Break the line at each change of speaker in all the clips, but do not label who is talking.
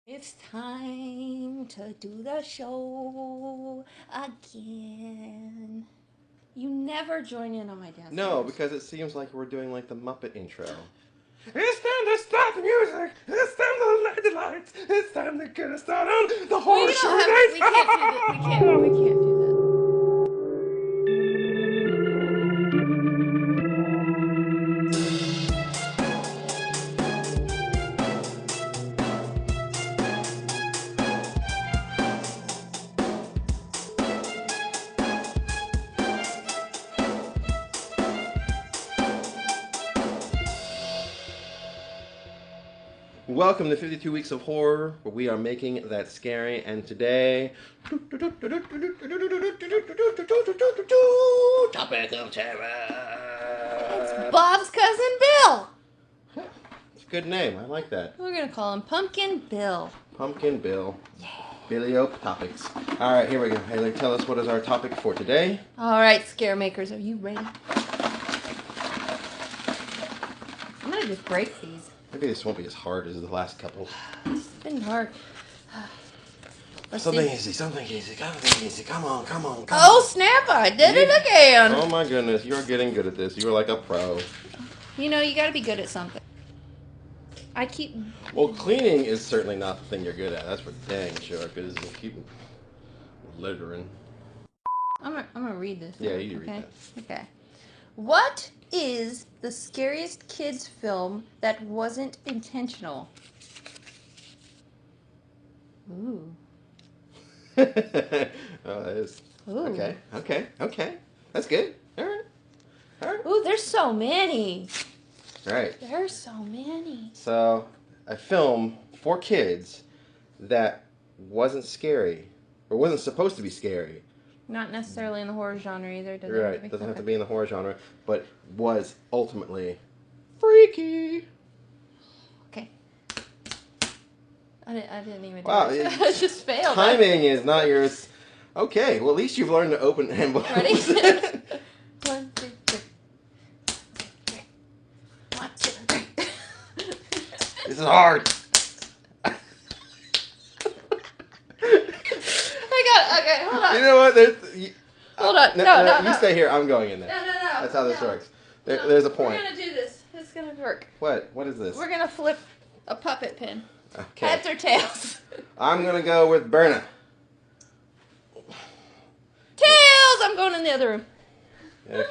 It's time to do the show again. You never join in on my dance
No,
moves.
because it seems like we're doing like the Muppet intro. It's time to start the music. It's time to light the lights. It's time to get us started on the
We
horseshoe
don't have.
night.
We can't do that. We can't. We can't do that.
Welcome to 52 Weeks of Horror, where we are making that scary. And today, topic of
It's
terror.
Bob's cousin Bill.
It's a good name. I like that.
We're gonna call him Pumpkin Bill.
Pumpkin Bill. Billy Oak topics. All right, here we go. Haley, tell us what is our topic for today.
All right, scare makers, are you ready? I'm gonna just break these.
Maybe this won't be as hard as the last couple.
It's been hard.
Something easy, something easy, something easy. Come on, come on, come
Oh
on.
snap! I did it again.
Oh my goodness, you're getting good at this. You're like a pro.
You know, you gotta be good at something. I keep.
Well, cleaning is certainly not the thing you're good at. That's for dang sure, because you keep littering.
I'm gonna read this.
Yeah, you read
okay?
that.
Okay. What is the scariest kids film that wasn't intentional? Ooh.
Oh, that is.
Ooh.
Okay, okay, okay. That's good. All right. All right.
Ooh, there's so many.
All right.
There's so many.
So, a film for kids that wasn't scary, or wasn't supposed to be scary.
Not necessarily in the horror genre either, does it?
Right. Doesn't have to be in the horror genre, but was ultimately freaky.
Okay. I didn't even do
Wow,
it. I just failed.
Timing is not yours. Okay, well at least you've learned to open envelopes.
Ready? 1, 2, 3. 1, 2, 3.
This is hard.
I got it. Okay, hold on.
You know what?
Hold on. No.
You stay here. I'm going in there.
No.
That's how this
No.
works.
No,
There's a point.
We're gonna do this. It's gonna work.
What? What is this?
We're gonna flip a puppet pin.
Okay.
Heads or tails?
I'm gonna go with Berna.
Tails! I'm going in the other room.
Yeah.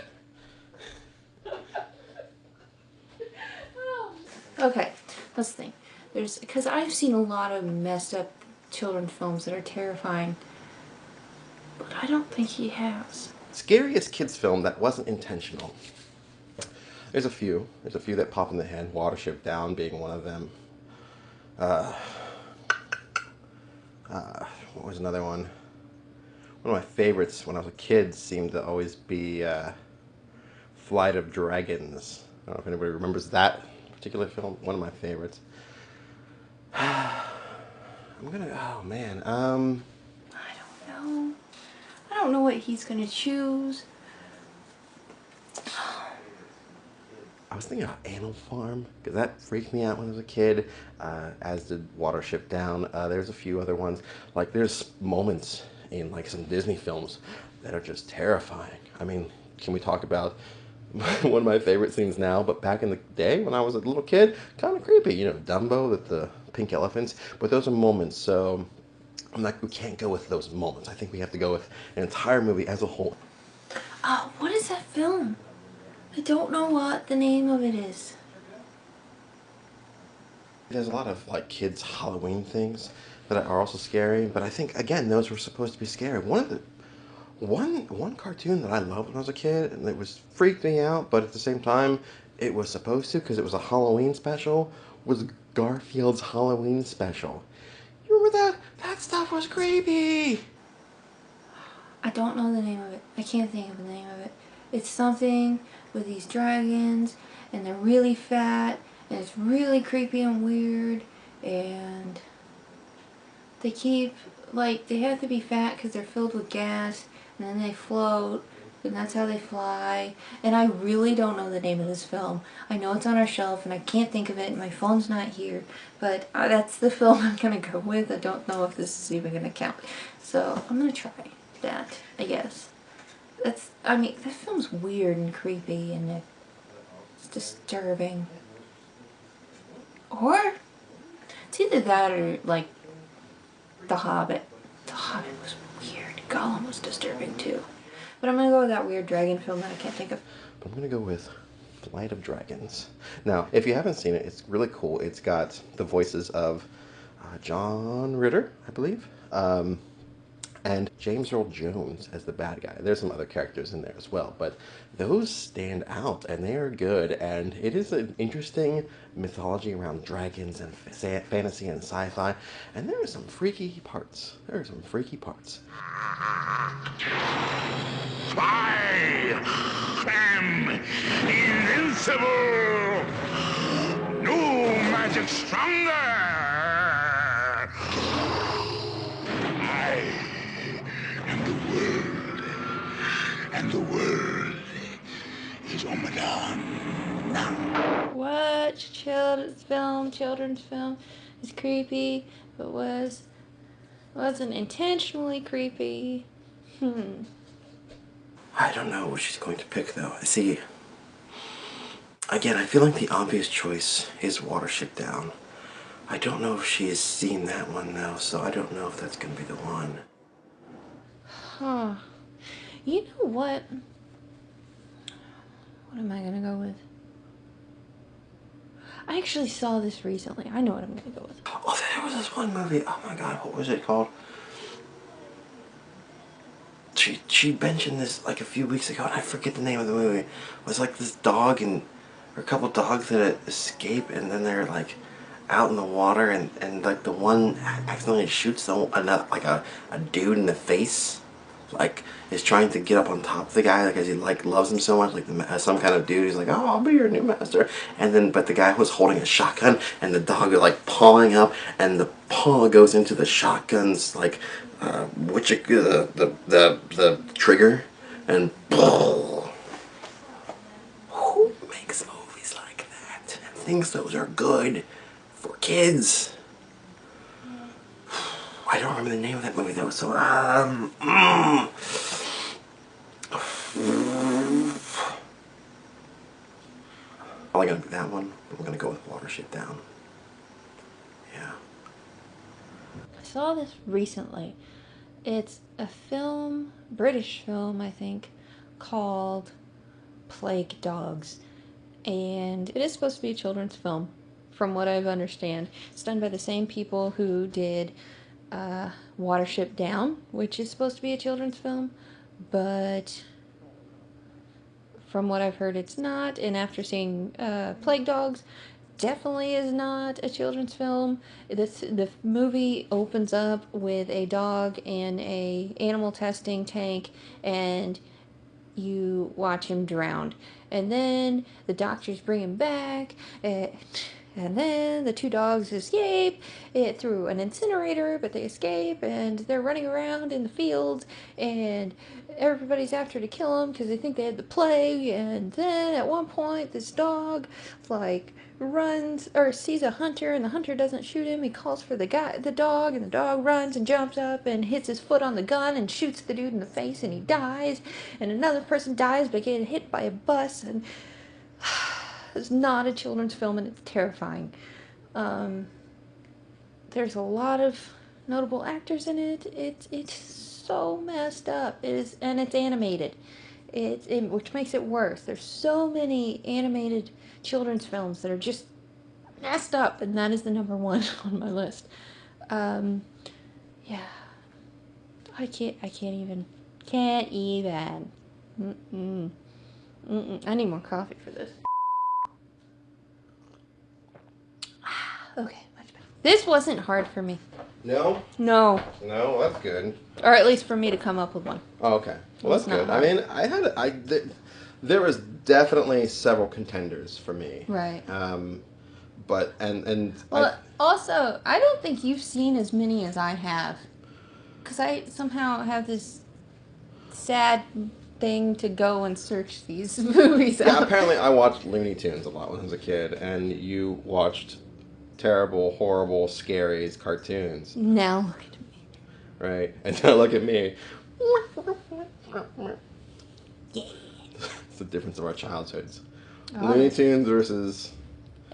Okay, let's think. Because I've seen a lot of messed up children's films that are terrifying, but I don't think he has.
Scariest kids film that wasn't intentional. There's a few. There's a few that pop in the head. Watership Down being one of them. What was another one? One of my favorites when I was a kid seemed to always be Flight of Dragons. I don't know if anybody remembers that particular film. One of my favorites. Oh man.
I don't know. I don't know what he's gonna choose.
I was thinking about Animal Farm because that freaked me out when I was a kid, as did Watership Down. There's a few other ones. Like there's moments in like some Disney films that are just terrifying. I mean, can we talk about one of my favorite scenes now? But back in the day when I was a little kid, kind of creepy. You know, Dumbo with the pink elephants. But those are moments. So I'm like, we can't go with those moments. I think we have to go with an entire movie as a whole.
What is that film? I don't know what the name of it is.
There's a lot of like kids Halloween things that are also scary, but I think again those were supposed to be scary. One cartoon that I loved when I was a kid and it was freaked me out, but at the same time it was supposed to because it was a Halloween special, was Garfield's Halloween special. You remember that? That stuff was creepy.
I don't know the name of it. I can't think of the name of it. It's something with these dragons, and they're really fat, and it's really creepy and weird, and they have to be fat because they're filled with gas, and then they float, and that's how they fly. And I really don't know the name of this film. I know it's on our shelf, and I can't think of it, and my phone's not here. But that's the film I'm gonna go with. I don't know if this is even gonna count. So I'm gonna try that, I guess. I mean, that film's weird and creepy, and it's disturbing. Or it's either that or like The Hobbit. The Hobbit was weird. Gollum was disturbing too. But I'm gonna go with that weird dragon film that I can't think of.
But I'm gonna go with Flight of Dragons. Now, if you haven't seen it, it's really cool. It's got the voices of John Ritter, I believe, and James Earl Jones as the bad guy. There's some other characters in there as well, but those stand out and they are good. And it is an interesting mythology around dragons and fantasy and sci-fi. And there are some freaky parts. There are some freaky parts.
I am invincible. No magic stronger. I am the world, and the world is Omadon.
What children's film is creepy, but wasn't intentionally creepy.
I don't know what she's going to pick though. See, again, I feel like the obvious choice is Watership Down. I don't know if she has seen that one though, so I don't know if that's going to be the one.
Huh. You know what? What am I gonna go with? I actually saw this recently. I know what I'm gonna go with.
Oh, there was this one movie. Oh my god, what was it called? She mentioned this like a few weeks ago, and I forget the name of the movie. It was like this dog or a couple dogs that escape, and then they're like out in the water, and like the one accidentally shoots like a dude in the face, like is trying to get up on top of the guy because he like loves him so much, like some kind of dude. He's like, oh, I'll be your new master, and then but the guy was holding a shotgun, and the dog is like pawing up, and the paw goes into the shotgun's like the trigger, and who makes movies like that and thinks those are good for kids? I don't remember the name of that movie though, so probably gonna be that one, but we're gonna go with Watership Down. Yeah.
I saw this recently. It's a film, British film, I think, called Plague Dogs. And it is supposed to be a children's film, from what I've understand. It's done by the same people who did Watership Down, which is supposed to be a children's film, but from what I've heard, it's not. And after seeing Plague Dogs, definitely is not a children's film. The movie opens up with a dog in a animal testing tank, and you watch him drown. And then the doctors bring him back, and then the two dogs escape through an incinerator, but they escape, and they're running around in the fields, and everybody's after to kill them because they think they had the plague. And then at one point, this dog, like, runs or sees a hunter, and the hunter doesn't shoot him. He calls for the dog, and the dog runs and jumps up and hits his foot on the gun and shoots the dude in the face, and he dies. And another person dies by getting hit by a bus. And it's not a children's film, and it's terrifying. There's a lot of notable actors in it. It's so messed up. It is, and it's animated. Which makes it worse. There's so many animated children's films that are just messed up, and that is the number one on my list. Yeah, I can't even. I need more coffee for this. Okay, much better. This wasn't hard for me.
No?
No.
No, that's good.
Or at least for me to come up with one.
Oh, okay. Well, that's good. I mean, there was definitely several contenders for me.
Right.
But
well, also, I don't think you've seen as many as I have, because I somehow have this sad thing to go and search these movies
Yeah,
out.
apparently I watched Looney Tunes a lot when I was a kid, and you watched terrible, horrible, scary cartoons,
Now look at me.
right? And now look at me.
Yeah.
It's the difference of our childhoods.
Oh,
Looney Tunes versus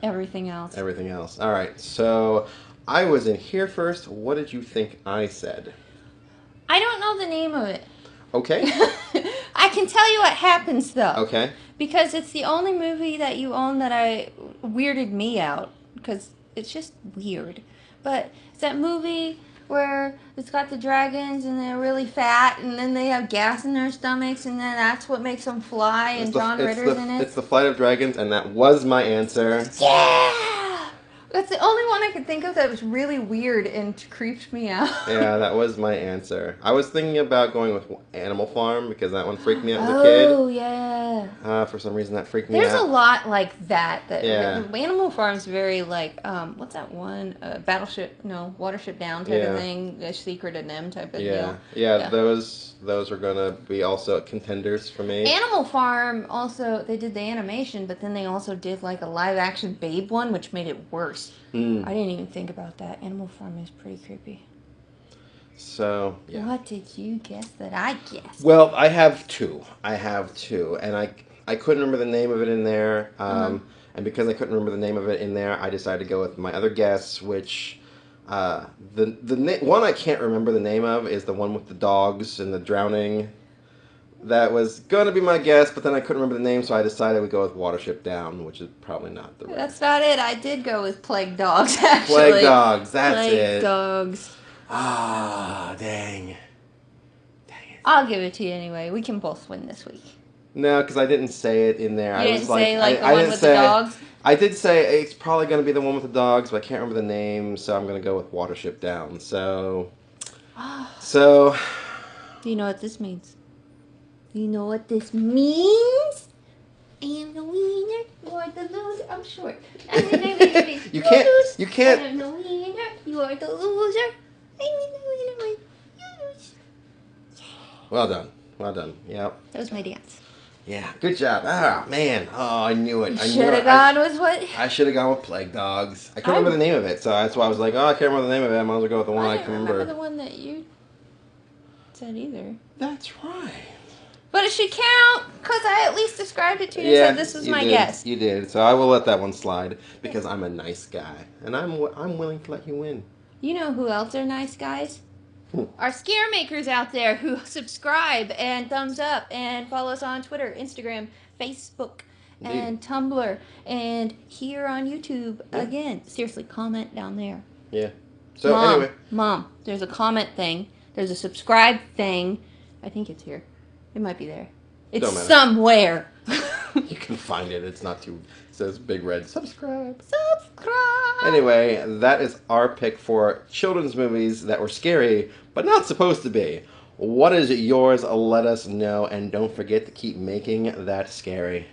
everything else.
everything else. All right, so I was in here first. What did you think I said?
I don't know the name of it.
Okay.
I can tell you what happens though.
Okay.
Because it's the only movie that you own that I weirded me out because it's just weird. But it's that movie where it's got the dragons and they're really fat and then they have gas in their stomachs and then that's what makes them fly and John Ritter's in it.
It's the Flight of Dragons, and that was my answer.
Yeah! That's the only one I could think of that was really weird and creeped me out.
Yeah, that was my answer. I was thinking about going with Animal Farm because that one freaked me out as a kid.
Oh, yeah.
For some reason, that freaked me
There's
out.
a lot like that.
Yeah.
Animal Farm's very like, what's that one? Watership Down type of thing. A Secret of Them type of deal.
Yeah. Those are gonna be also contenders for me.
Animal Farm also, they did the animation, but then they also did like a live action Babe one, which made it worse. I didn't even think about that. Animal Farm is pretty creepy.
So, yeah.
What did you guess that I guessed?
Well, I have two, and I couldn't remember the name of it in there, and because I couldn't remember the name of it in there, I decided to go with my other guess, which the one I can't remember the name of is the one with the dogs and the drowning. That was going to be my guess, but then I couldn't remember the name, so I decided we'd go with Watership Down, which is probably not the right.
That's not it. I did go with Plague Dogs, actually.
Plague Dogs, that's it.
Plague Dogs.
Ah, dang. Dang it.
I'll give it to you anyway. We can both win this week.
No, because I didn't say it in there.
You
I
didn't
was
say
like,
the
I
one
didn't
with
say,
the dogs?
I did say it's probably going to be the one with the dogs, but I can't remember the name, so I'm going to go with Watership Down. So.
Do you know what this means? Do you know what this means? I am the winner, you are the loser. I'm short.
You can't.
I am the winner, you are the loser. I am the winner, you lose.
Well done. Yep.
That was my dance.
Yeah, good job. Ah, man. Oh, I knew it.
Should have gone with what?
I should have gone with Plague Dogs. I couldn't remember the name of it, so that's why I was like, oh, I can't remember the name of it. I might as well go with the one I can remember.
The one that you said either.
That's right.
But it should count, because I at least described it to you and said this was my guess.
You did, so I will let that one slide, because I'm a nice guy, and I'm willing to let you win.
You know who else are nice guys? Our scare makers out there who subscribe and thumbs up and follow us on Twitter, Instagram, Facebook, and Tumblr, and here on YouTube again. Seriously, comment down there.
Yeah. So anyway.
Mom, there's a comment thing. There's a subscribe thing. I think it's here. It might be there. It's somewhere.
You can find it. It's not too... It says big red subscribe.
Subscribe.
Anyway, that is our pick for children's movies that were scary, but not supposed to be. What is yours? Let us know, and don't forget to keep making that scary.